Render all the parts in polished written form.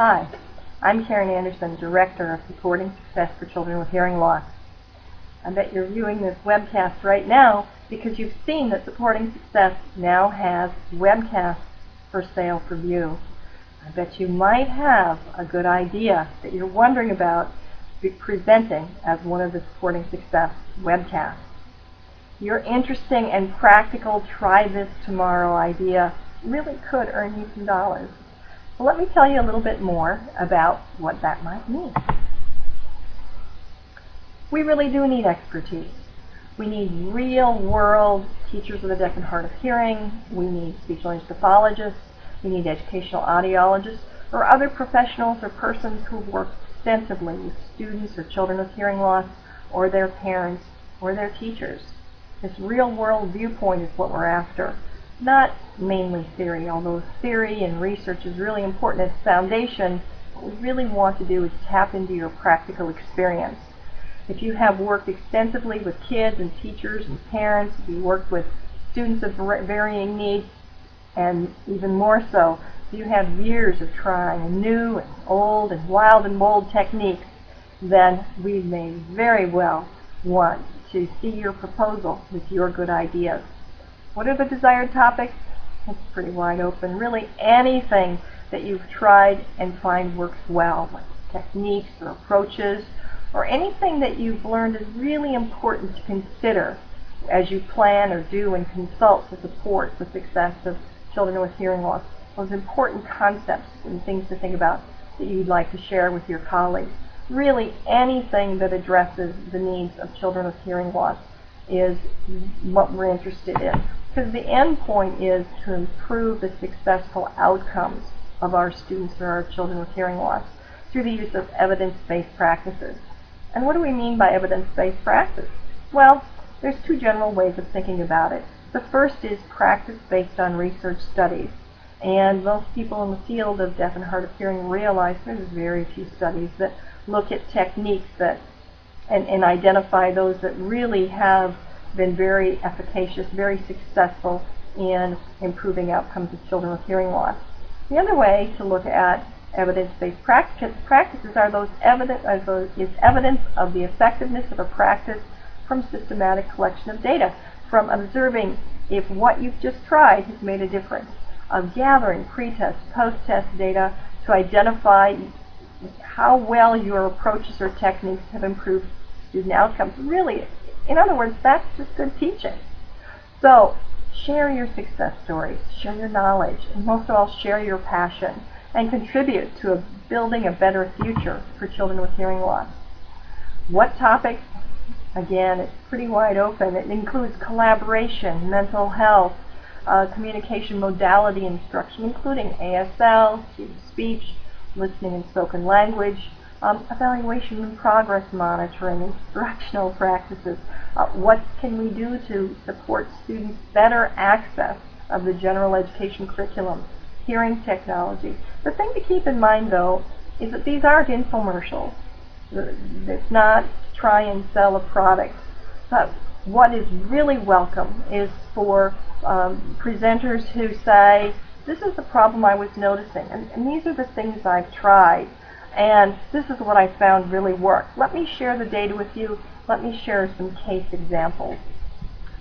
Hi, I'm Karen Anderson, Director of Supporting Success for Children with Hearing Loss. I bet you're viewing this webcast right now because you've seen that Supporting Success now has webcasts for sale for view. I bet you might have a good idea that you're wondering about presenting as one of the Supporting Success webcasts. Your interesting and practical try this tomorrow idea really could earn you some dollars. Well, let me tell you a little bit more about what that might mean. We really do need expertise. We need real-world teachers of the deaf and hard of hearing. We need speech-language pathologists. We need educational audiologists or other professionals or persons who work extensively with students or children with hearing loss or their parents or their teachers. This real-world viewpoint is what we're after. Not mainly theory, although theory and research is really important as foundation. What we really want to do is tap into your practical experience. If you have worked extensively with kids and teachers and parents, if you worked with students of varying needs, and even more so, if you have years of trying new and old and wild and bold techniques, then we may very well want to see your proposal with your good ideas. What are the desired topics? It's pretty wide open. Really anything that you've tried and find works well, like techniques or approaches, or anything that you've learned is really important to consider as you plan or do and consult to support the success of children with hearing loss. Those important concepts and things to think about that you'd like to share with your colleagues. Really anything that addresses the needs of children with hearing loss is what we're interested in. Because the end point is to improve the successful outcomes of our students or our children with hearing loss through the use of evidence-based practices. And what do we mean by evidence-based practice? Well, there's two general ways of thinking about it. The first is practice based on research studies. And most people in the field of deaf and hard of hearing realize there's very few studies that look at techniques that and identify those that really have been very efficacious, very successful in improving outcomes of children with hearing loss. The other way to look at evidence-based practices are is evidence of the effectiveness of a practice from systematic collection of data, from observing if what you've just tried has made a difference, of gathering pre-test, post-test data to identify how well your approaches or techniques have improved student outcomes. Really, in other words, that's just good teaching. So share your success stories, share your knowledge, and most of all, share your passion, and contribute to building a better future for children with hearing loss. What topics? Again, it's pretty wide open. It includes collaboration, mental health, communication modality instruction, including ASL, speech, listening and spoken language, evaluation and progress monitoring, instructional practices. What can we do to support students' better access of the general education curriculum, hearing technology? The thing to keep in mind, though, is that these aren't infomercials. It's not try and sell a product. But what is really welcome is for presenters who say, this is the problem I was noticing, and these are the things I've tried, and this is what I found really worked. Let me share the data with you. Let me share some case examples.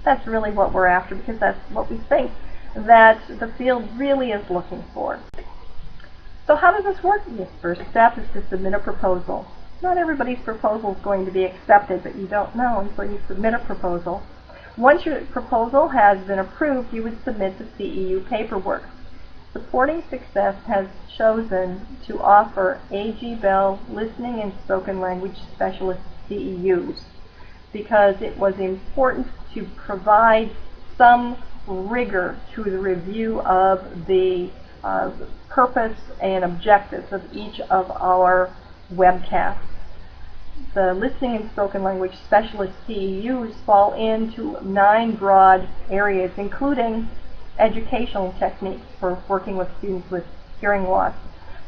That's really what we're after, because that's what we think that the field really is looking for. So how does this work? The first step is to submit a proposal. Not everybody's proposal is going to be accepted, but you don't know until you submit a proposal. Once your proposal has been approved, you would submit the CEU paperwork. Supporting Success has chosen to offer A.G. Bell Listening and Spoken Language Specialist CEUs because it was important to provide some rigor to the review of the purpose and objectives of each of our webcasts. The Listening and Spoken Language Specialist CEUs fall into 9 broad areas, including educational techniques for working with students with hearing loss.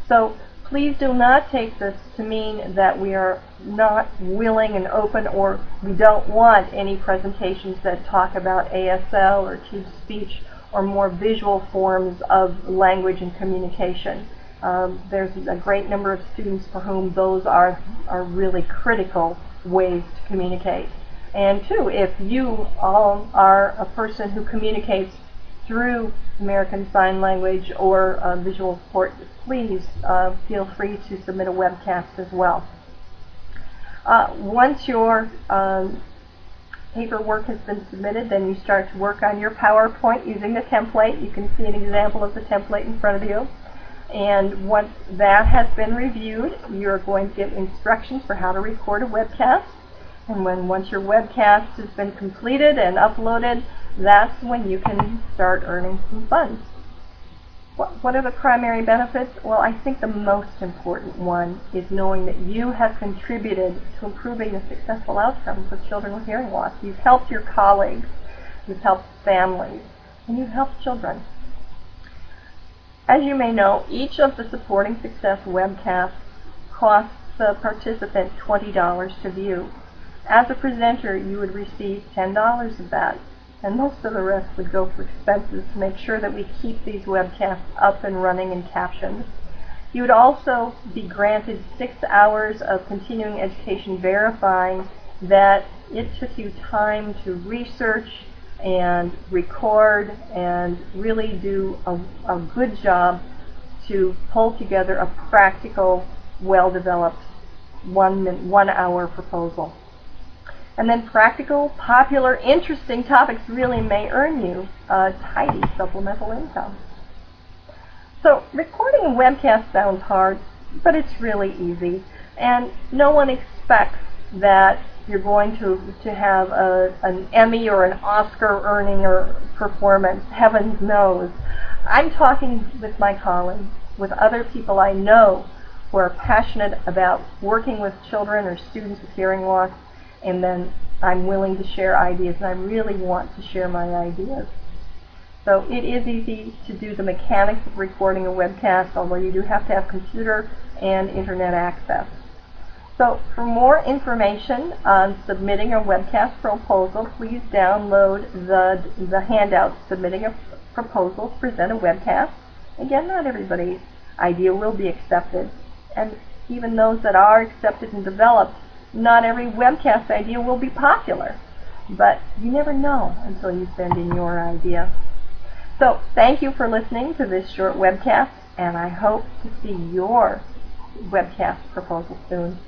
So please do not take this to mean that we are not willing and open, or we don't want any presentations that talk about ASL or teach speech or more visual forms of language and communication. There's a great number of students for whom those are really critical ways to communicate. And two, if you all are a person who communicates through American Sign Language or visual support, please feel free to submit a webcast as well. Once your paperwork has been submitted, then you start to work on your PowerPoint using the template. You can see an example of the template in front of you. And once that has been reviewed, you're going to get instructions for how to record a webcast. And once your webcast has been completed and uploaded, that's when you can start earning some funds. What are the primary benefits? Well, I think the most important one is knowing that you have contributed to improving the successful outcomes of children with hearing loss. You've helped your colleagues, you've helped families, and you've helped children. As you may know, each of the Supporting Success webcasts costs the participant $20 to view. As a presenter, you would receive $10 of that, and most of the rest would go for expenses to make sure that we keep these webcasts up and running and captioned. You would also be granted 6 hours of continuing education verifying that it took you time to research and record and really do a good job to pull together a practical, well-developed 1 hour proposal. And then practical, popular, interesting topics really may earn you a tidy supplemental income. So recording a webcast sounds hard, but it's really easy. And no one expects that you're going to have an Emmy or an Oscar earning or performance. Heavens knows. I'm talking with my colleagues, with other people I know who are passionate about working with children or students with hearing loss, and then I'm willing to share ideas, and I really want to share my ideas. So it is easy to do the mechanics of recording a webcast, although you do have to have computer and internet access. So for more information on submitting a webcast proposal, please download the handout Submitting a Proposal to Present a Webcast. Again, not everybody's idea will be accepted, and even those that are accepted and developed, not every webcast idea will be popular, but you never know until you send in your idea. So thank you for listening to this short webcast, and I hope to see your webcast proposal soon.